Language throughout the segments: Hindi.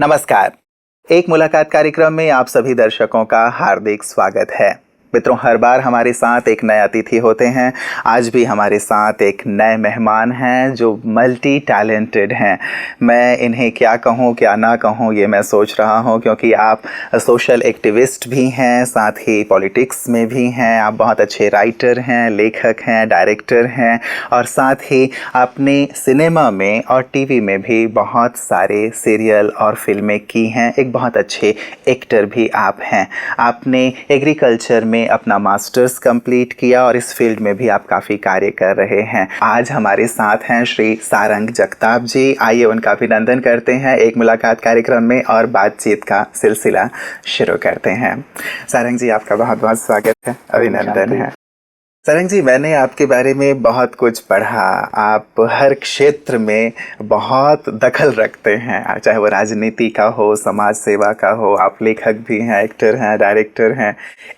नमस्कार। एक मुलाकात कार्यक्रम में आप सभी दर्शकों का हार्दिक स्वागत है। मित्रों, हर बार हमारे साथ एक नए अतिथि होते हैं। आज भी हमारे साथ एक नए मेहमान हैं जो मल्टी टैलेंटेड हैं। मैं इन्हें क्या कहूँ क्या ना कहूँ ये मैं सोच रहा हूँ, क्योंकि आप सोशल एक्टिविस्ट भी हैं, साथ ही पॉलिटिक्स में भी हैं। आप बहुत अच्छे राइटर हैं, लेखक हैं, डायरेक्टर हैं और साथ ही आपने सिनेमा में और टीवी में भी बहुत सारे सीरियल और फिल्में की हैं। एक बहुत अच्छे एक्टर भी आप हैं। आपने एग्रीकल्चर में अपना मास्टर्स कंप्लीट किया और इस फील्ड में भी आप काफ़ी कार्य कर रहे हैं। आज हमारे साथ हैं श्री सारंग जगताप जी। आइए उनका अभिनंदन करते हैं एक मुलाकात कार्यक्रम में और बातचीत का सिलसिला शुरू करते हैं। सारंग जी, आपका बहुत बहुत स्वागत है, अभिनंदन है। सारंग जी, मैंने आपके बारे में बहुत कुछ पढ़ा। आप हर क्षेत्र में बहुत दखल रखते हैं, चाहे वो राजनीति का हो, समाज सेवा का हो। आप लेखक भी हैं, एक्टर हैं, डायरेक्टर हैं।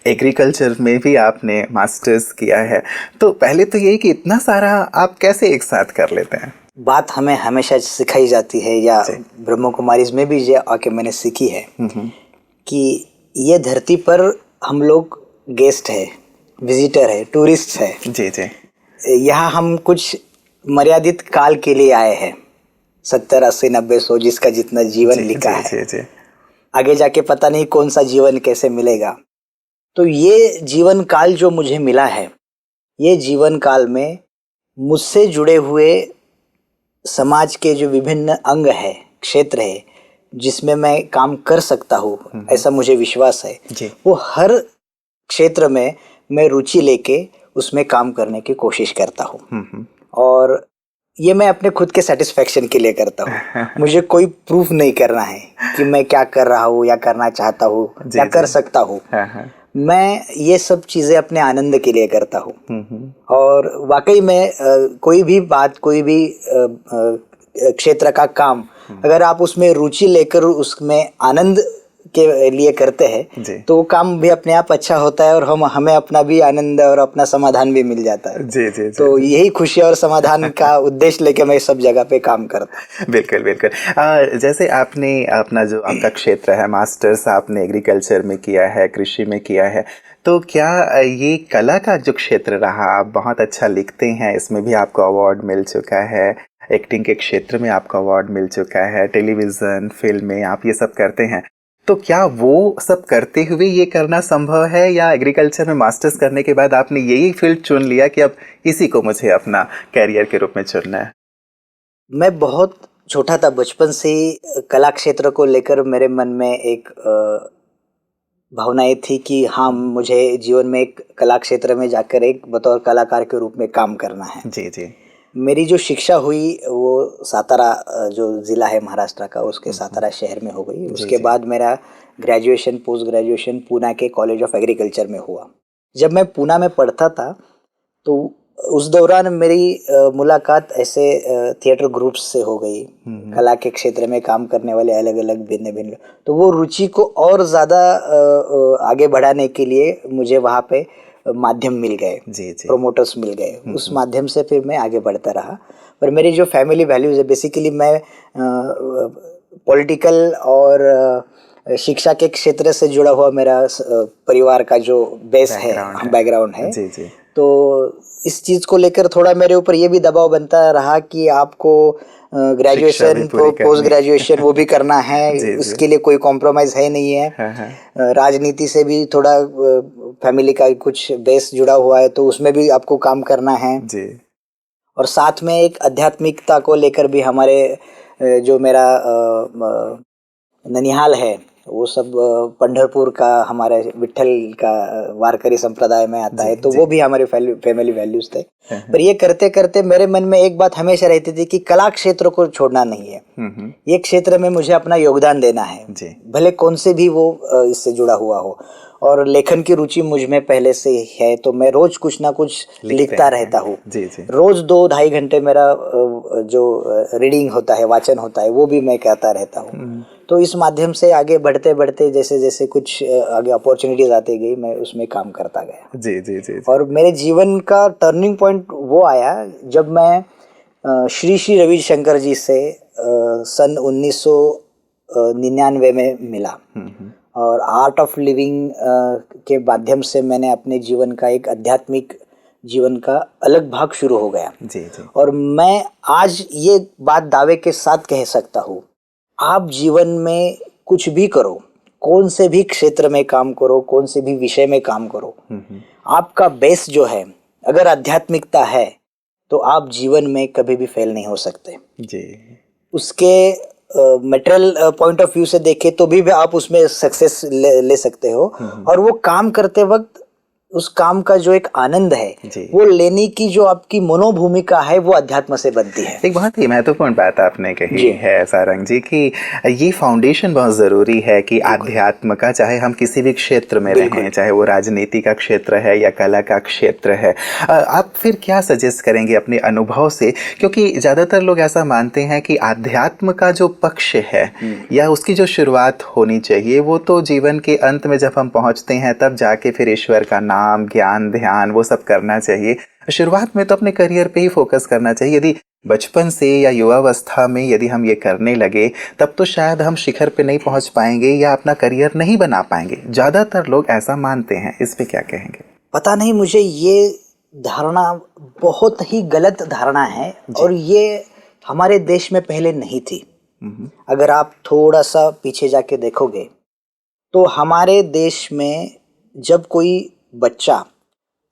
एग्रीकल्चर में भी आपने मास्टर्स किया है। तो पहले तो यही कि इतना सारा आप कैसे एक साथ कर लेते हैं? बात हमें हमेशा सिखाई जाती है, या ब्रह्म कुमारीज में भी ये आके मैंने सीखी है कि ये धरती पर हम लोग गेस्ट है, विजिटर है, टूरिस्ट है। जी जी। यहाँ हम कुछ मर्यादित काल के लिए आए हैं, 70, 80, 90, 100 जिसका जितना जीवन लिखा है। जी जी। आगे जाके पता नहीं कौन सा जीवन कैसे मिलेगा। तो ये जीवन काल जो मुझे मिला है, ये जीवन काल में मुझसे जुड़े हुए समाज के जो विभिन्न अंग है, क्षेत्र है जिसमें मैं काम कर सकता हूँ, ऐसा मुझे विश्वास है जी। वो हर क्षेत्र में मैं रुचि लेके उसमें काम करने की कोशिश करता हूँ। और ये मैं अपने खुद के सेटिस्फेक्शन के लिए करता हूँ। मुझे कोई प्रूफ नहीं करना है कि मैं क्या कर रहा हूँ या करना चाहता हूँ या कर सकता हूँ। मैं ये सब चीज़ें अपने आनंद के लिए करता हूँ। और वाकई में कोई भी बात, कोई भी क्षेत्र का काम अगर आप उसमें रुचि लेकर उसमें आनंद के लिए करते हैं तो वो काम भी अपने आप अच्छा होता है और हमें अपना भी आनंद और अपना समाधान भी मिल जाता है। जी। तो यही खुशी और समाधान का उद्देश्य लेके मैं सब जगह पे काम करता हूँ। बिल्कुल बिल्कुल। जैसे आपने अपना जो आपका क्षेत्र है, मास्टर्स आपने एग्रीकल्चर में किया है, कृषि में किया है, तो क्या ये कला का जो क्षेत्र रहा, आप बहुत अच्छा लिखते हैं, इसमें भी आपको अवार्ड मिल चुका है, एक्टिंग के क्षेत्र में आपको अवार्ड मिल चुका है, टेलीविज़न, फिल्में आप ये सब करते हैं, तो क्या वो सब करते हुए ये करना संभव है, या एग्रीकल्चर में मास्टर्स करने के बाद आपने यही फील्ड चुन लिया कि अब इसी को मुझे अपना कैरियर के रूप में चुनना है? मैं बहुत छोटा था, बचपन से ही कला क्षेत्र को लेकर मेरे मन में एक भावना ये थी कि हाँ, मुझे जीवन में एक कला क्षेत्र में जाकर एक बतौर कलाकार के रूप में काम करना है। जी जी। मेरी जो शिक्षा हुई वो सातारा, जो ज़िला है महाराष्ट्र का, उसके सातारा शहर में हो गई। उसके बाद मेरा ग्रेजुएशन, पोस्ट ग्रेजुएशन पूना के कॉलेज ऑफ एग्रीकल्चर में हुआ। जब मैं पूना में पढ़ता था तो उस दौरान मेरी मुलाकात ऐसे थिएटर ग्रुप्स से हो गई, कला के क्षेत्र में काम करने वाले अलग अलग भिन्न भिन्न। तो वो रुचि को और ज़्यादा आगे बढ़ाने के लिए मुझे वहाँ पे माध्यम मिल गए, प्रोमोटर्स मिल गए। उस माध्यम से फिर मैं आगे बढ़ता रहा। पर मेरी जो फैमिली वैल्यूज़ है, बेसिकली मैं पॉलिटिकल और शिक्षा के क्षेत्र से जुड़ा हुआ मेरा परिवार का जो बेस है, बैकग्राउंड है। जी। तो इस चीज़ को लेकर थोड़ा मेरे ऊपर ये भी दबाव बनता रहा कि आपको ग्रेजुएशन, पोस्ट ग्रेजुएशन वो भी करना है। उसके लिए कोई कॉम्प्रोमाइज़ है नहीं है। राजनीति से भी थोड़ा फैमिली का कुछ बेस जुड़ा हुआ है, तो उसमें भी आपको काम करना है जी। और साथ में एक आध्यात्मिकता को लेकर भी हमारे जो मेरा ननिहाल है वो सब पंढरपुर का, हमारे विट्ठल का वारकरी संप्रदाय में आता है, तो वो भी हमारे फैमिली वैल्यूज थे। पर ये करते करते मेरे मन में एक बात हमेशा रहती थी कि कला क्षेत्र को छोड़ना नहीं है। ये क्षेत्र में मुझे अपना योगदान देना है, भले कौन से भी वो इससे जुड़ा हुआ हो। और लेखन की रुचि मुझ में पहले से है, तो मैं रोज कुछ ना कुछ लिखता रहता हूँ। रोज 2-2.5 घंटे मेरा जो रीडिंग होता है, वाचन होता है, वो भी मैं करता रहता हूँ। तो इस माध्यम से आगे बढ़ते बढ़ते जैसे जैसे कुछ आगे अपॉर्चुनिटीज आती गई, मैं उसमें काम करता गया। जी। और मेरे जीवन का टर्निंग पॉइंट वो आया जब मैं श्री श्री रविशंकर जी से सन 99 में मिला और आर्ट ऑफ लिविंग के माध्यम से मैंने अपने जीवन का एक आध्यात्मिक जीवन का अलग भाग शुरू हो गया। जी जी। और मैं आज ये बात दावे के साथ कह सकता हूँ, आप जीवन में कुछ भी करो, कौन से भी क्षेत्र में काम करो, कौन से भी विषय में काम करो, आपका बेस जो है अगर आध्यात्मिकता है तो आप जीवन में कभी भी फेल नहीं हो सकते जी। उसके मटेरियल पॉइंट ऑफ व्यू से देखे तो भी आप उसमें सक्सेस ले सकते हो। और वो काम करते वक्त उस काम का जो एक आनंद है वो लेने की जो आपकी मनोभूमिका है वो अध्यात्म से बनती है। एक बहुत ही महत्वपूर्ण बात आपने कही है सारंग जी कि ये फाउंडेशन बहुत ज़रूरी है कि आध्यात्म का, चाहे हम किसी भी क्षेत्र में रहें, चाहे वो राजनीति का क्षेत्र है या कला का क्षेत्र है। आप फिर क्या सजेस्ट करेंगे अपने अनुभव से, क्योंकि ज़्यादातर लोग ऐसा मानते हैं कि आध्यात्म का जो पक्ष है या उसकी जो शुरुआत होनी चाहिए वो तो जीवन के अंत में जब हम पहुँचते हैं तब जाके फिर ईश्वर का नाम, ज्ञान, ध्यान वो सब करना चाहिए। शुरुआत में तो अपने करियर पे ही फोकस करना चाहिए। यदि बचपन से या युवावस्था में यदि हम ये करने लगे तब तो शायद हम शिखर पे नहीं पहुंच पाएंगे या अपना करियर नहीं बना पाएंगे। ज़्यादातर लोग ऐसा मानते हैं, इस पे क्या कहेंगे? पता नहीं, मुझे ये धारणा बहुत ही गलत धारणा है और ये हमारे देश में पहले नहीं थी। अगर आप थोड़ा सा पीछे जाके देखोगे तो हमारे देश में जब कोई बच्चा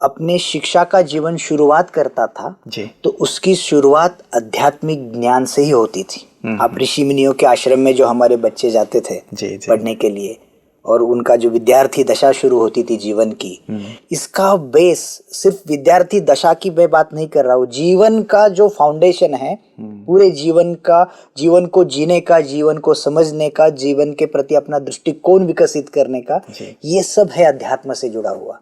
अपने शिक्षा का जीवन शुरुआत करता था तो उसकी शुरुआत आध्यात्मिक ज्ञान से ही होती थी। आप ऋषि मुनियों के आश्रम में जो हमारे बच्चे जाते थे पढ़ने के लिए और उनका जो विद्यार्थी दशा शुरू होती थी जीवन की, इसका बेस सिर्फ विद्यार्थी दशा की मैं बात नहीं कर रहा हूँ, जीवन का जो फाउंडेशन है पूरे जीवन का, जीवन को जीने का, जीवन को समझने का, जीवन के प्रति अपना दृष्टिकोण विकसित करने का, ये सब है अध्यात्म से जुड़ा हुआ।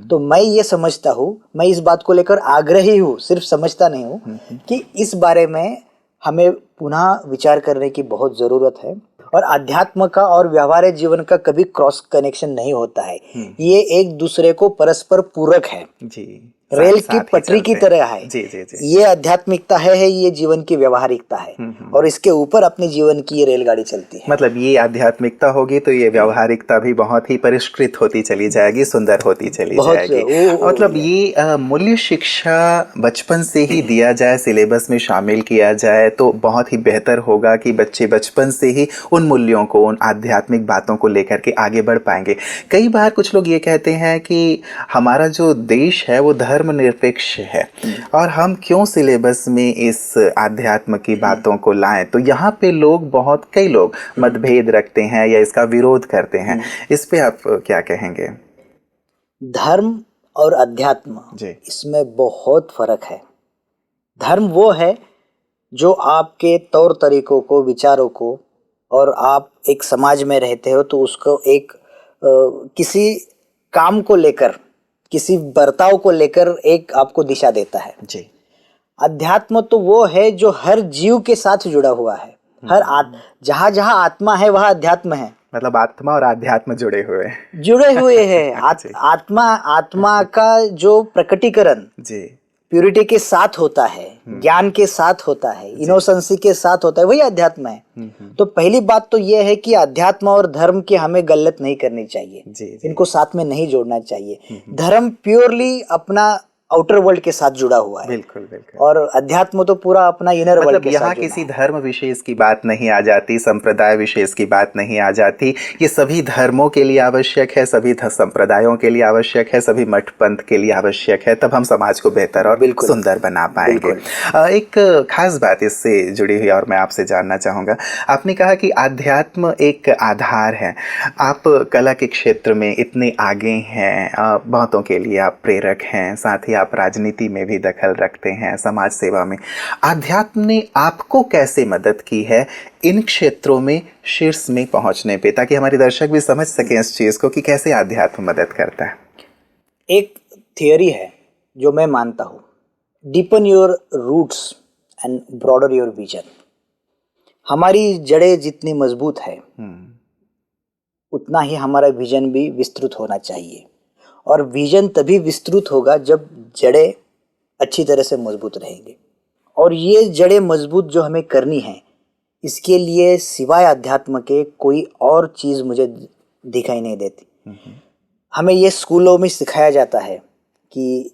तो मैं ये समझता हूँ, मैं इस बात को लेकर आग्रही हूँ, सिर्फ समझता नहीं हूँ, कि इस बारे में हमें पुनः विचार करने की बहुत जरूरत है। और अध्यात्म का और व्यवहारिक जीवन का कभी क्रॉस कनेक्शन नहीं होता है, ये एक दूसरे को परस्पर पूरक है जी। रेल की पटरी की तरह है जी, जी, जी। ये आध्यात्मिकता है, ये जीवन की व्यवहारिकता है और इसके ऊपर अपने जीवन की ये रेलगाड़ी चलती है। मतलब ये आध्यात्मिकता होगी तो ये व्यवहारिकता भी बहुत ही परिष्कृत होती चली जाएगी, सुंदर होती चली जाएगी। मतलब ये मूल्य शिक्षा बचपन से ही दिया जाए, सिलेबस में शामिल किया जाए तो बहुत ही बेहतर होगा कि बच्चे बचपन से ही उन मूल्यों को, उन आध्यात्मिक बातों को लेकर के आगे बढ़ पाएंगे। कई बार कुछ लोग ये कहते हैं कि हमारा जो देश है वो धर्मनिरपेक्ष है और हम क्यों सिलेबस में इस आध्यात्म की बातों को लाएं। तो यहाँ पे कई लोग मतभेद रखते हैं या इसका विरोध करते हैं। इस पे आप क्या कहेंगे? धर्म और अध्यात्म इसमें बहुत फर्क है। धर्म वो है जो आपके तौर तरीकों को, विचारों को, और आप एक समाज में रहते हो तो उसको एक किसी काम को लेकर, किसी बर्ताव को लेकर एक आपको दिशा देता है जी। अध्यात्म तो वो है जो हर जीव के साथ जुड़ा हुआ है। जहाँ जहाँ आत्मा है वहाँ अध्यात्म है। मतलब आत्मा और आध्यात्म जुड़े हुए हैं। आत्मा का जो प्रकटीकरण जी प्यूरिटी के साथ होता है, ज्ञान के साथ होता है, इनोसेंसी के साथ होता है, वही अध्यात्म है। तो पहली बात तो यह है कि अध्यात्म और धर्म की हमें गलत नहीं करनी चाहिए, इनको साथ में नहीं जोड़ना चाहिए। धर्म प्योरली अपना आउटर वर्ल्ड के साथ जुड़ा हुआ है, बिल्कुल बिल्कुल, और अध्यात्म तो पूरा अपना इनर वर्ल्ड के साथ। यहाँ किसी धर्म विशेष की बात नहीं आ जाती, संप्रदाय विशेष की बात नहीं आ जाती। ये सभी धर्मों के लिए आवश्यक है, सभी संप्रदायों के लिए आवश्यक है, सभी मठ पंथ के लिए आवश्यक है। तब हम समाज को बेहतर और सुंदर बना पाएंगे। एक खास बात इससे जुड़ी हुई और मैं आपसे जानना चाहूँगा, आपने कहा कि आध्यात्म एक आधार है। आप कला के क्षेत्र में इतने आगे हैं, बहुतों के लिए आप प्रेरक हैं, साथ ही आप राजनीति में भी दखल रखते हैं, समाज सेवा में। आध्यात्म ने आपको कैसे मदद की है इन क्षेत्रों में शीर्ष में पहुंचने पे, ताकि हमारे दर्शक भी समझ सकें इस चीज को कि कैसे आध्यात्म मदद करता है? एक थियोरी है जो मैं मानता हूं, deepen your roots and broader your vision. हमारी जड़ें जितनी मजबूत है उतना ही हमारा विजन भी विस्तृत होना चाहिए, और विजन तभी विस्तृत होगा जब जड़ें अच्छी तरह से मजबूत रहेंगे। और ये जड़ें मजबूत जो हमें करनी है, इसके लिए सिवाय अध्यात्म के कोई और चीज मुझे दिखाई नहीं देती। हमें ये स्कूलों में सिखाया जाता है कि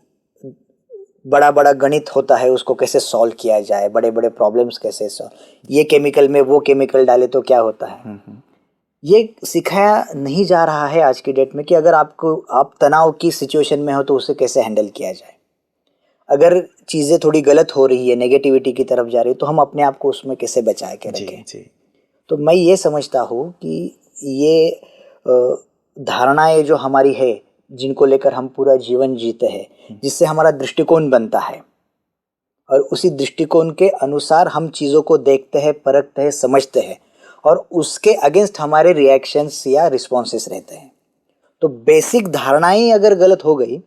बड़ा बड़ा गणित होता है, उसको कैसे सॉल्व किया जाए, बड़े बड़े प्रॉब्लम्स कैसे सॉल्व, ये केमिकल में वो केमिकल डाले तो क्या होता है। ये सिखाया नहीं जा रहा है आज की डेट में कि अगर आप तनाव की सिचुएशन में हो तो उसे कैसे हैंडल किया जाए। अगर चीज़ें थोड़ी गलत हो रही है, नेगेटिविटी की तरफ जा रही है, तो हम अपने आप को उसमें कैसे बचा के रखें। तो मैं ये समझता हूँ कि ये धारणाएं जो हमारी है, जिनको लेकर हम पूरा जीवन जीते हैं, जिससे हमारा दृष्टिकोण बनता है और उसी दृष्टिकोण के अनुसार हम चीज़ों को देखते हैं, परखते हैं, समझते हैं और उसके अगेंस्ट हमारे रिएक्शंस या रिस्पॉन्सेस रहते हैं। तो बेसिक धारणाएं अगर गलत हो गई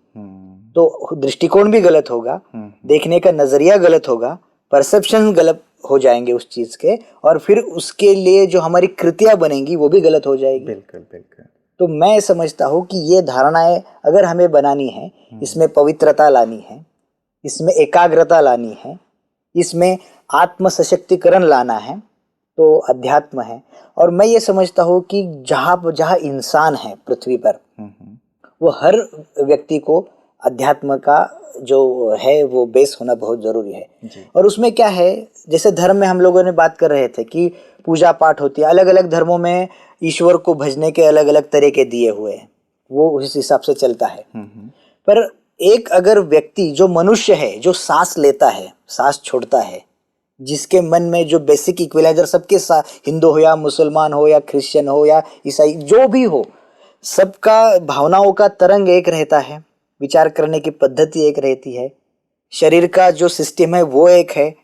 तो दृष्टिकोण भी गलत होगा, देखने का नजरिया गलत होगा, परसेप्शन गलत हो जाएंगे उस चीज के, और फिर उसके लिए जो हमारी कृतियां बनेंगी वो भी गलत हो जाएगी। बिल्कुल बिल्कुल। तो मैं समझता हूँ कि ये धारणाएं अगर हमें बनानी है, इसमें पवित्रता लानी है, इसमें एकाग्रता लानी है, इसमें आत्म सशक्तिकरण लाना है, तो अध्यात्म है। और मैं ये समझता हूँ कि जहाँ इंसान है पृथ्वी पर, वो हर व्यक्ति को अध्यात्म का जो है वो बेस होना बहुत जरूरी है। और उसमें क्या है, जैसे धर्म में हम लोगों ने बात कर रहे थे कि पूजा पाठ होती है, अलग अलग धर्मों में ईश्वर को भजने के अलग अलग तरीके दिए हुए हैं, वो उस हिसाब से चलता है। पर एक अगर व्यक्ति जो मनुष्य है, जो सांस लेता है, सांस छोड़ता है, जिसके मन में जो बेसिक इक्विलाइजर सबके साथ, हिंदू हो या मुसलमान हो या क्रिश्चियन हो या ईसाई जो भी हो, सबका भावनाओं का तरंग एक रहता है, विचार करने की पद्धति एक रहती है, शरीर का जो सिस्टम है वो एक है,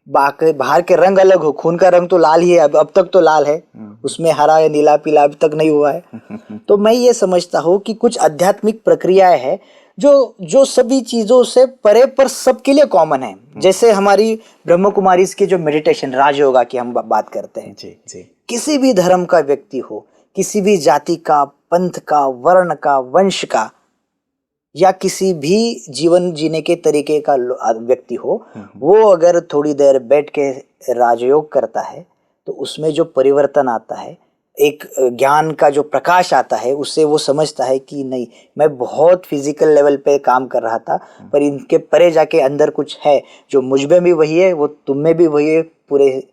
बाहर के रंग अलग हो, खून का रंग तो लाल ही है, अब तक तो लाल है, उसमें हरा या नीला पीला अभी तक नहीं हुआ है। तो मैं ये समझता हूँ कि कुछ आध्यात्मिक प्रक्रियाएं हैं जो सभी चीजों से परे पर सबके लिए कॉमन है। जैसे हमारी ब्रह्म कुमारीज की जो मेडिटेशन राजयोगा की हम बात करते हैं, किसी भी धर्म का व्यक्ति हो, किसी भी जाति का, पंथ का, वर्ण का, वंश का, या किसी भी जीवन जीने के तरीके का व्यक्ति हो, वो अगर थोड़ी देर बैठ के राजयोग करता है तो उसमें जो परिवर्तन आता है, एक ज्ञान का जो प्रकाश आता है, उससे वो समझता है कि नहीं, मैं बहुत फिजिकल लेवल पे काम कर रहा था, पर इनके परे जाके अंदर कुछ है, जो मुझ में भी वही है, वो तुम में भी वही है, पूरे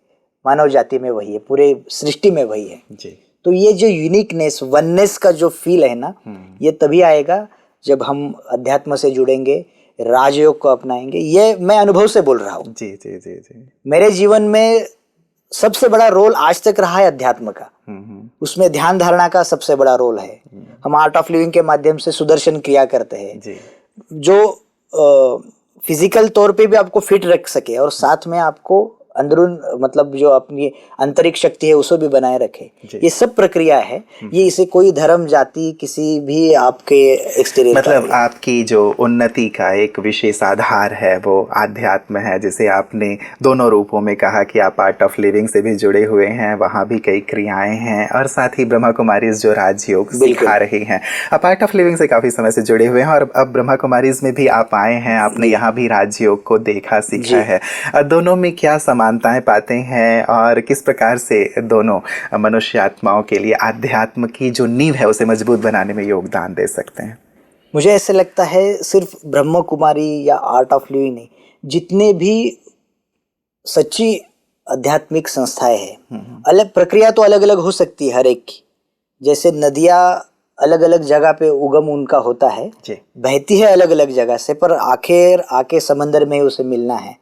मानव जाति में वही है, पूरे सृष्टि में वही है जी। तो ये जो यूनिकनेस, वननेस का जो फील है ना, ये तभी आएगा जब हम अध्यात्म से जुड़ेंगे, राजयोग को अपनाएंगे। ये मैं अनुभव से बोल रहा हूँ। जी जी जी जी। मेरे जीवन में सबसे बड़ा रोल आज तक रहा है अध्यात्म का। उसमें ध्यान धारणा का सबसे बड़ा रोल है। हम आर्ट ऑफ लिविंग के माध्यम से सुदर्शन क्रिया करते हैं, जो फिजिकल तौर पे भी आपको फिट रख सके और साथ में आपको अंदरून मतलब जो अपनी आंतरिक शक्ति है उसको भी बनाए रखे। ये सब प्रक्रिया है। ये इसे कोई धर्म, जाति, किसी भी आपके एक्सटीरियर, मतलब आपकी जो उन्नति का एक विशेष आधार है वो आध्यात्म है, जिसे आपने दोनों रूपों में कहा कि आप आर्ट ऑफ लिविंग से भी जुड़े हुए हैं, वहाँ भी कई क्रियाएं हैं, और साथ ही ब्रह्मा कुमारीज जो राजयोग सिखा रही हैं। आप आर्ट ऑफ लिविंग से काफ़ी समय से जुड़े हुए हैं और अब ब्रह्मा कुमारीज में भी आप आए हैं, आपने यहाँ भी राजयोग को देखा, सीखा है। दोनों में क्या समानताएं पाते हैं और किस प्रकार से दोनों मनुष्य आत्माओं के लिए आध्यात्म की जो नींव है उसे मजबूत बनाने में योगदान दे सकते हैं? मुझे ऐसे लगता है सिर्फ ब्रह्म कुमारी या आर्ट ऑफ लिविंग नहीं, जितने भी सच्ची आध्यात्मिक संस्थाएं हैं, अलग प्रक्रिया तो अलग अलग हो सकती है हर एक की। जैसे नदियाँ अलग अलग जगह पे उगम उनका होता है, बहती है अलग अलग जगह से, पर आखिर आके समंदर में उसे मिलना है,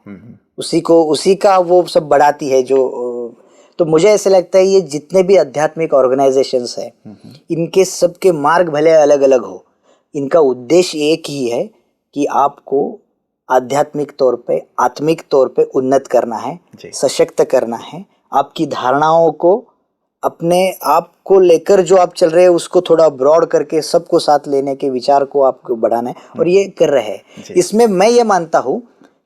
उसी का वो सब बढ़ाती है जो। तो मुझे ऐसे लगता है ये जितने भी आध्यात्मिक ऑर्गेनाइजेशंस है, इनके सबके मार्ग भले अलग अलग हो, इनका उद्देश्य एक ही है कि आपको आध्यात्मिक तौर पे, आत्मिक तौर पे उन्नत करना है, सशक्त करना है, आपकी धारणाओं को, अपने आप को लेकर जो आप चल रहे हैं उसको थोड़ा ब्रॉड करके सबको साथ लेने के विचार को आपको बढ़ाना है, और ये कर रहे हैं। इसमें मैं ये मानता हूँ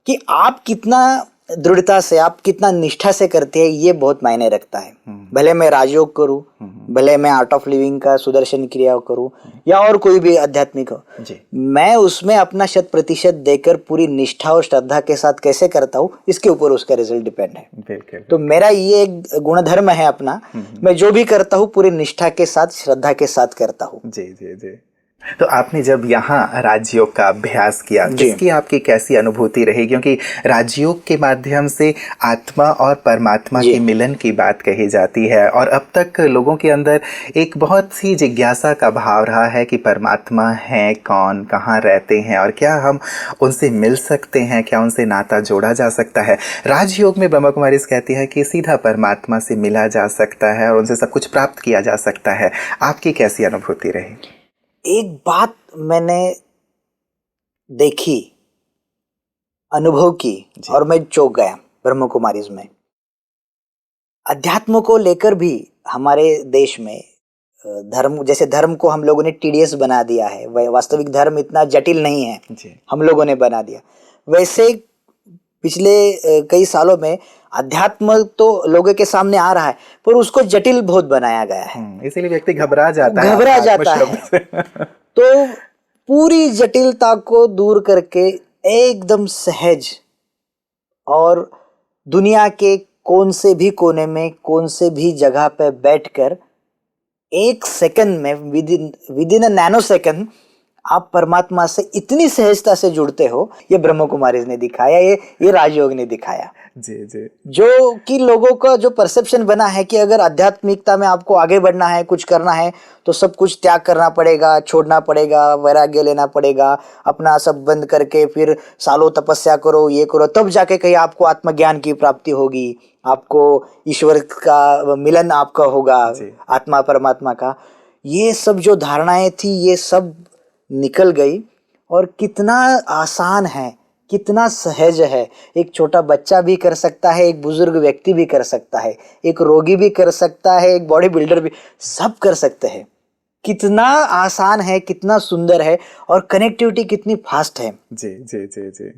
कि आप कितना दृढ़ता से, आप कितना निष्ठा से करते हैं, ये बहुत मायने रखता है। भले मैं राजयोग करूँ, भले मैं आर्ट ऑफ लिविंग का सुदर्शन क्रिया करूं या और कोई भी आध्यात्मिक हो, मैं उसमें अपना 100% देकर पूरी निष्ठा और श्रद्धा के साथ कैसे करता हूँ, इसके ऊपर उसका रिजल्ट डिपेंड है। बिल्कुल। तो मेरा ये एक गुणधर्म है अपना, मैं जो भी करता हूँ पूरी निष्ठा के साथ, श्रद्धा के साथ करता हूँ। जी जी जी। तो आपने जब यहाँ राजयोग का अभ्यास किया, इसकी आपकी कैसी अनुभूति रही? क्योंकि राजयोग के माध्यम से आत्मा और परमात्मा के मिलन की बात कही जाती है, और अब तक लोगों के अंदर एक बहुत सी जिज्ञासा का भाव रहा है कि परमात्मा है कौन, कहाँ रहते हैं, और क्या हम उनसे मिल सकते हैं, क्या उनसे नाता जोड़ा जा सकता है? राजयोग में ब्रह्मा कुमारी कहती है कि सीधा परमात्मा से मिला जा सकता है और उनसे सब कुछ प्राप्त किया जा सकता है। आपकी कैसी अनुभूति रही? एक बात मैंने देखी, अनुभव की, और मैं चौंक गया ब्रह्म कुमारीज में। अध्यात्म को लेकर भी हमारे देश में धर्म, जैसे धर्म को हम लोगों ने टीडीएस बना दिया है, वास्तविक धर्म इतना जटिल नहीं है, हम लोगों ने बना दिया। वैसे पिछले कई सालों में अध्यात्म तो लोगों के सामने आ रहा है, पर उसको जटिल बहुत बनाया गया है, इसीलिए व्यक्ति घबरा जाता है। तो पूरी जटिलता को दूर करके एकदम सहज और दुनिया के कौन से भी कोने में, कौन से भी जगह पे बैठकर एक सेकंड में, with in a nano second आप परमात्मा से इतनी सहजता से जुड़ते हो। ये ब्रह्म कुमारी ने दिखाया, ये राजयोग ने दिखाया। जी जी। जो कि लोगों का जो परसेप्शन बना है कि अगर आध्यात्मिकता में आपको आगे बढ़ना है, कुछ करना है, तो सब कुछ त्याग करना पड़ेगा, छोड़ना पड़ेगा, वैराग्य लेना पड़ेगा, अपना सब बंद करके फिर सालों तपस्या करो, ये करो, तब जाके कहीं आपको आत्मज्ञान की प्राप्ति होगी, आपको ईश्वर का मिलन आपका होगा, आत्मा परमात्मा का। ये सब जो धारणाएं थी, ये सब निकल गई, और कितना आसान है, कितना सहज है। एक छोटा बच्चा भी कर सकता है, एक बुजुर्ग व्यक्ति भी कर सकता है, एक रोगी भी कर सकता है, एक बॉडी बिल्डर भी, सब कर सकते हैं। कितना आसान है, कितना सुंदर है, और कनेक्टिविटी कितनी फास्ट है। जी जी जी जी।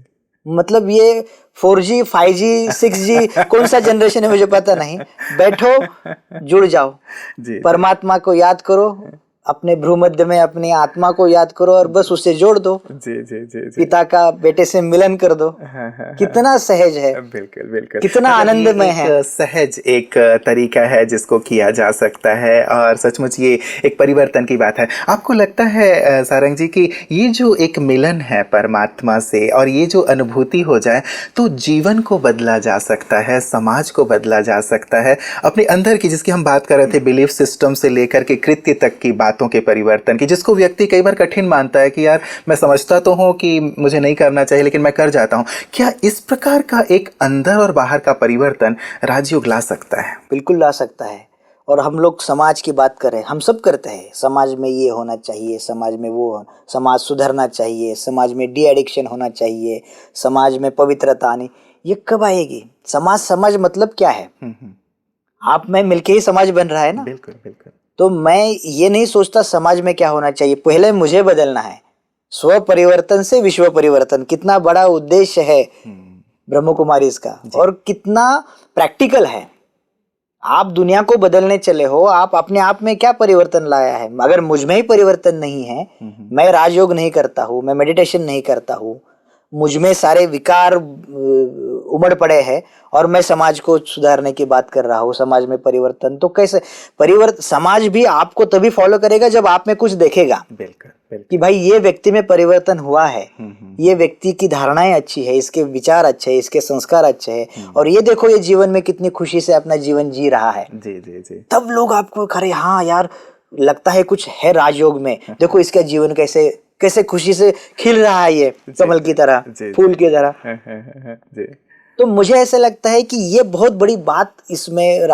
मतलब ये 4G 5G 6G कौन सा जनरेशन है मुझे पता नहीं, बैठो, जुड़ जाओ, परमात्मा को याद करो, अपने भ्रूमध्य में अपनी आत्मा को याद करो, और बस उससे जोड़ दो। जी जी जी जी। पिता का बेटे से मिलन कर दो। कितना सहज है, बिल्कुल बिल्कुल, कितना आनंदमय है। सहज एक तरीका है जिसको किया जा सकता है, और सचमुच ये एक परिवर्तन की बात है। आपको लगता है सारंग जी कि ये जो एक मिलन है परमात्मा से, और ये जो अनुभूति हो जाए, तो जीवन को बदला जा सकता है, समाज को बदला जा सकता है, अपने अंदर की, जिसकी हम बात कर रहे थे, बिलीफ सिस्टम से लेकर के कृत्य तक की बातों के परिवर्तन की, जिसको व्यक्ति कई बार कठिन मानता है कि यार मैं समझता तो हूँ कि मुझे नहीं करना चाहिए, लेकिन मैं कर जाता हूँ। क्या इस प्रकार का एक अंदर और बाहर का परिवर्तन राजयोग ला सकता है? बिल्कुल ला सकता है। और हम लोग समाज की बात करें, हम सब करते हैं, समाज में ये होना चाहिए, समाज में वो, समाज सुधरना चाहिए, समाज में डी एडिक्शन होना चाहिए, समाज में पवित्रता आनी। ये कब आएगी? समाज मतलब क्या है? आप मैं मिलके ही समाज बन रहा है ना। बिल्कुल बिल्कुल। तो मैं ये नहीं सोचता समाज में क्या होना चाहिए, पहले मुझे बदलना है। स्व परिवर्तन से विश्व परिवर्तन, कितना बड़ा उद्देश्य है ब्रह्म कुमारी इसका, और कितना प्रैक्टिकल है। आप दुनिया को बदलने चले हो, आप अपने आप में क्या परिवर्तन लाया है? अगर मुझ में ही परिवर्तन नहीं है, मैं राजयोग नहीं करता हूँ, मैं मेडिटेशन नहीं करता हूँ, मुझ में सारे विकार उमड़ पड़े हैं, और मैं समाज को सुधारने की बात कर रहा हूँ, समाज में परिवर्तन, तो कैसे परिवर्तन? समाज भी आपको तभी फॉलो करेगा जब आप में कुछ देखेगा। बिल्कुल कि भाई ये व्यक्ति में परिवर्तन हुआ है, ये व्यक्ति की धारणाएं अच्छी है, इसके विचार अच्छे हैं, इसके संस्कार अच्छे हैं, और ये देखो ये जीवन में कितनी खुशी से अपना जीवन जी रहा है। जी जी जी। तब लोग आपको खरे, हाँ यार लगता है कुछ है राजयोग में, देखो इसका जीवन कैसे खुशी से खिल रहा है, ये कमल की तरह, फूल की तरह। तो मुझे ऐसा लगता है कि ये बहुत बड़ी बात इसमें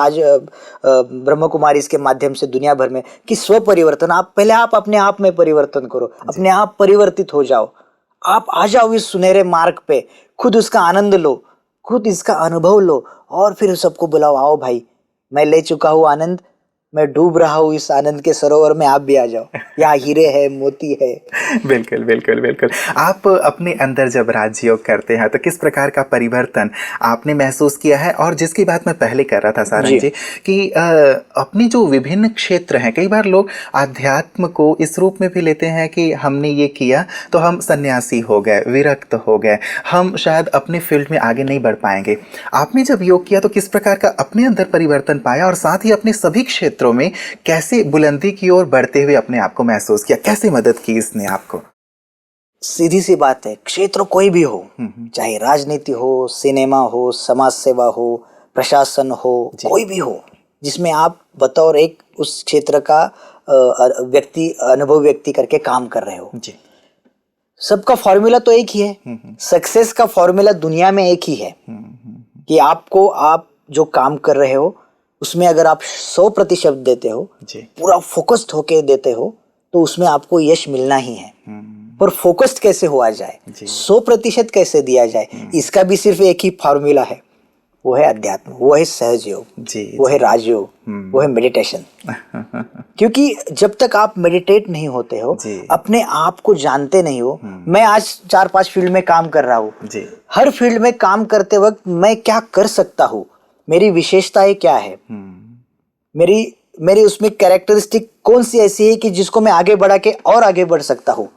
ब्रह्म कुमारी इसके माध्यम से दुनिया भर में, कि स्व परिवर्तन, आप पहले आप अपने आप में परिवर्तन करो, अपने आप परिवर्तित हो जाओ, आप आ जाओ इस सुनहरे मार्ग पे, खुद उसका आनंद लो, खुद इसका अनुभव लो, और फिर सबको बुलाओ, आओ भाई मैं ले चुका हूँ आनंद, मैं डूब रहा हूँ इस आनंद के सरोवर में, आप भी आ जाओ, यहाँ हीरे है, मोती है। बिल्कुल बिल्कुल बिल्कुल। आप अपने अंदर जब राजयोग करते हैं तो किस प्रकार का परिवर्तन आपने महसूस किया है? और जिसकी बात मैं पहले कर रहा था सारंग जी कि अपनी जो विभिन्न क्षेत्र हैं, कई बार लोग आध्यात्म को इस रूप में भी लेते हैं कि हमने ये किया तो हम सन्यासी हो गए, विरक्त हो गए, हम शायद अपने फील्ड में आगे नहीं बढ़ पाएंगे। आपने जब योग किया तो किस प्रकार का अपने अंदर परिवर्तन पाया, और साथ ही अपने सभी क्षेत्रों में कैसे बुलंदी की ओर बढ़ते हुए अपने आप को महसूस किया? कैसे मदद की इसने आपको? सीधी सी बात है, क्षेत्र कोई भी हो, चाहे राजनीति हो, सिनेमा हो, समाज सेवा हो, प्रशासन हो, कोई भी हो, जिसमें आप बतौर एक उस क्षेत्र का अनुभव व्यक्ति करके काम कर रहे हो जी, सबका फॉर्मूला तो एक ही है। सक्सेस का फॉर्मूला दुनिया में एक ही है कि आपको, आप जो काम कर रहे हो उसमें अगर आप 100% देते हो, पूरा फोकस्ड होके देते हो, तो उसमें आपको यश मिलना ही है। पर फोकस्ड कैसे हुआ जाए, 100% कैसे दिया जाए, इसका भी सिर्फ एक ही फॉर्मूला है, वो है अध्यात्म, वो है सहज योग, वो है राजयोग, वो है मेडिटेशन। क्योंकि जब तक आप मेडिटेट नहीं होते हो, अपने आप को जानते नहीं हो, मैं आज 4-5 फील्ड में काम कर रहा हूँ, हर फील्ड में काम करते वक्त मैं क्या कर सकता हूँ, मेरी विशेषताएं क्या है, मेरी उसमें कैरेक्टरिस्टिक कौन सी ऐसी है कि जिसको मैं आगे बढ़ा के और आगे बढ़ सकता हूँ,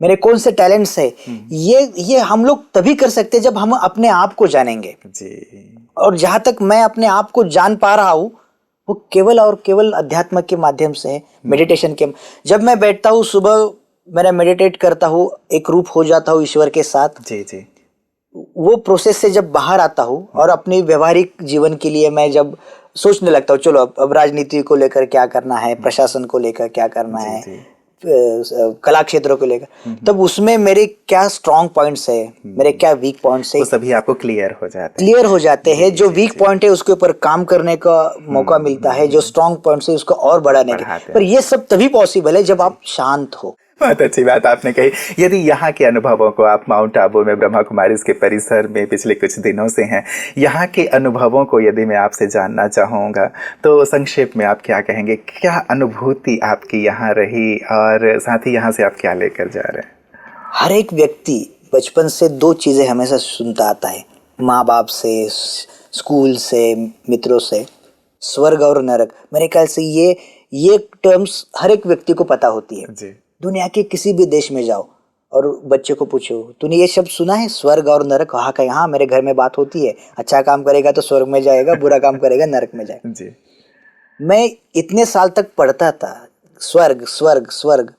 मेरे कौन से टैलेंट्स है, ये हम लोग तभी कर सकते हैं जब हम अपने आप को जानेंगे और जहां तक मैं अपने आप को जान पा रहा हूँ वो केवल और केवल अध्यात्म के माध्यम से है, मेडिटेशन के। जब मैं बैठता हूँ सुबह, मेरा मेडिटेट करता हूँ, एक रूप हो जाता हूँ ईश्वर के साथ, वो प्रोसेस से जब बाहर आता हूँ और अपनी व्यवहारिक जीवन के लिए मैं जब सोचने लगता हूँ, चलो अब राजनीति को लेकर क्या करना है, प्रशासन को लेकर क्या करना है, कला क्षेत्रों को लेकर, तब उसमें मेरे क्या स्ट्रॉन्ग पॉइंट्स है, मेरे क्या वीक पॉइंट्स है, वो सभी आपको क्लियर हो जाते हैं। जो वीक पॉइंट है उसके ऊपर काम करने का मौका मिलता है, जो स्ट्रॉन्ग पॉइंट्स है उसको और बढ़ाने का। पर ये सब तभी पॉसिबल है जब आप शांत हो। बहुत अच्छी बात आपने कही। यदि यहाँ के अनुभवों को, आप माउंट आबू में ब्रह्मा कुमारीज के परिसर में पिछले कुछ दिनों से हैं, यहाँ के अनुभवों को यदि मैं आपसे जानना चाहूँगा तो संक्षेप में आप क्या कहेंगे? क्या अनुभूति आपकी यहाँ रही और साथ ही यहाँ से आप क्या लेकर जा रहे हैं? हर एक व्यक्ति बचपन से 2 चीज़ें हमेशा सुनता आता है, माँ बाप से, स्कूल से, मित्रों से, स्वर्ग और नरक। मेरे ख्याल से ये टर्म्स हर एक व्यक्ति को पता होती है जी। दुनिया के किसी भी देश में जाओ और बच्चे को पूछो, तूने ये शब्द सुना है, स्वर्ग और नरक? वहाँ का, यहाँ मेरे घर में बात होती है, अच्छा काम करेगा तो स्वर्ग में जाएगा, बुरा काम करेगा नरक में जाएगा जी। मैं इतने साल तक पढ़ता था स्वर्ग स्वर्ग स्वर्ग,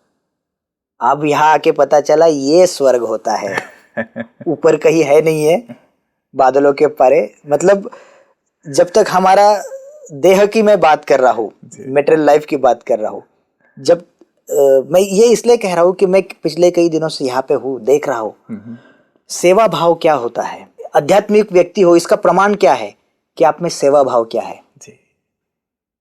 अब यहाँ आके पता चला ये स्वर्ग होता है, ऊपर कहीं है नहीं है, बादलों के परे। मतलब जब तक हमारा देह की मैं बात कर रहा हूँ, मेटेरियल लाइफ की बात कर रहा हूँ, जब मैं ये इसलिए कह रहा हूँ कि मैं पिछले कई दिनों से यहाँ पे हूँ, देख रहा हूँ सेवा भाव क्या होता है। आध्यात्मिक व्यक्ति हो, इसका प्रमाण क्या है कि आप में सेवा भाव क्या है जी।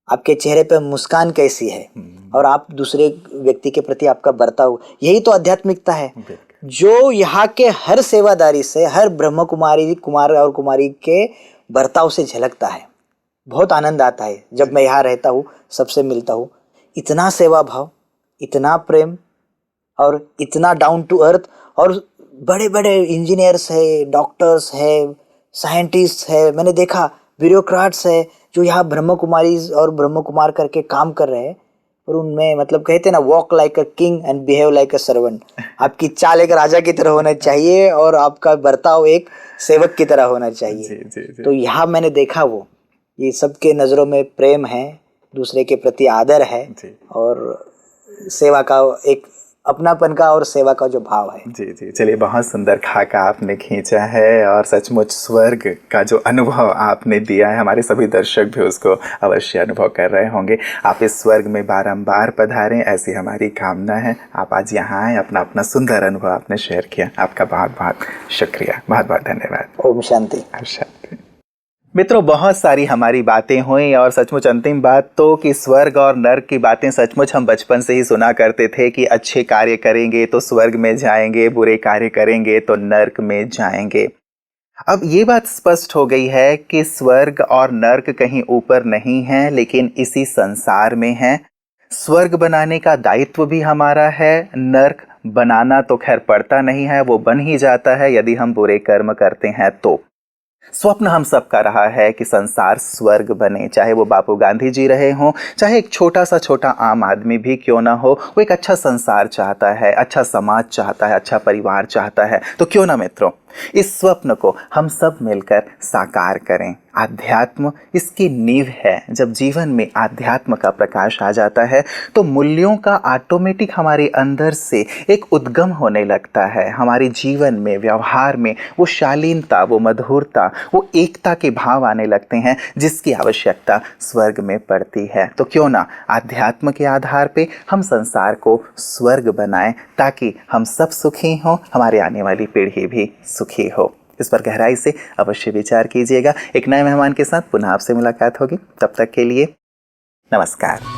आपके चेहरे पे मुस्कान कैसी है और आप दूसरे व्यक्ति के प्रति आपका बर्ताव, यही तो आध्यात्मिकता है जो यहाँ के हर सेवादारी से, हर ब्रह्म कुमारी, कुमार और कुमारी के बर्ताव से झलकता है। बहुत आनंद आता है जब मैं यहाँ रहता हूँ, सबसे मिलता हूँ। इतना सेवा भाव, इतना प्रेम और इतना डाउन टू अर्थ, और बड़े बड़े इंजीनियर्स है, डॉक्टर्स है, साइंटिस्ट है, मैंने देखा ब्यूरोक्रेट्स है जो यहाँ ब्रह्म कुमारी और ब्रह्म कुमार करके काम कर रहे हैं, और उनमें मतलब कहते हैं ना, walk like a king and behave like a servant. आपकी चाल एक राजा की तरह होना चाहिए और आपका बर्ताव एक सेवक की तरह होना चाहिए जी, जी, जी। तो यहाँ मैंने देखा वो, ये सबके नज़रों में प्रेम है, दूसरे के प्रति आदर है और सेवा का एक अपनापन का और सेवा का जो भाव है जी जी। चलिए, बहुत सुंदर खाका आपने खींचा है और सचमुच स्वर्ग का जो अनुभव आपने दिया है, हमारे सभी दर्शक भी उसको अवश्य अनुभव कर रहे होंगे। आप इस स्वर्ग में बारंबार पधारें, ऐसी हमारी कामना है। आप आज यहाँ आए, अपना अपना सुंदर अनुभव आपने शेयर किया, आपका बहुत बहुत शुक्रिया, बहुत बहुत धन्यवाद। ओम शांति। शांति। मित्रों, बहुत सारी हमारी बातें हुई और सचमुच अंतिम बात तो कि स्वर्ग और नर्क की बातें सचमुच हम बचपन से ही सुना करते थे कि अच्छे कार्य करेंगे तो स्वर्ग में जाएंगे, बुरे कार्य करेंगे तो नर्क में जाएंगे। अब ये बात स्पष्ट हो गई है कि स्वर्ग और नर्क कहीं ऊपर नहीं है, लेकिन इसी संसार में है। स्वर्ग बनाने का दायित्व भी हमारा है, नर्क बनाना तो खैर पड़ता नहीं है, वो बन ही जाता है यदि हम बुरे कर्म करते हैं तो। स्वप्न हम सबका रहा है कि संसार स्वर्ग बने, चाहे वो बापू गांधी जी रहे हों, चाहे एक छोटा आम आदमी भी क्यों ना हो, वो एक अच्छा संसार चाहता है, अच्छा समाज चाहता है, अच्छा परिवार चाहता है। तो क्यों ना मित्रों, इस स्वप्न को हम सब मिलकर साकार करें। आध्यात्म इसकी नींव है। जब जीवन में आध्यात्म का प्रकाश आ जाता है तो मूल्यों का ऑटोमेटिक हमारे अंदर से एक उद्गम होने लगता है। हमारे जीवन में, व्यवहार में वो शालीनता, वो मधुरता, वो एकता के भाव आने लगते हैं जिसकी आवश्यकता स्वर्ग में पड़ती है। तो क्यों ना आध्यात्म के आधार पे हम संसार को स्वर्ग बनाएं, ताकि हम सब सुखी हों, हमारे आने वाली पीढ़ी भी सुखी हो। इस पर गहराई से अवश्य विचार कीजिएगा। एक नए मेहमान के साथ पुनः आपसे मुलाकात होगी। तब तक के लिए नमस्कार।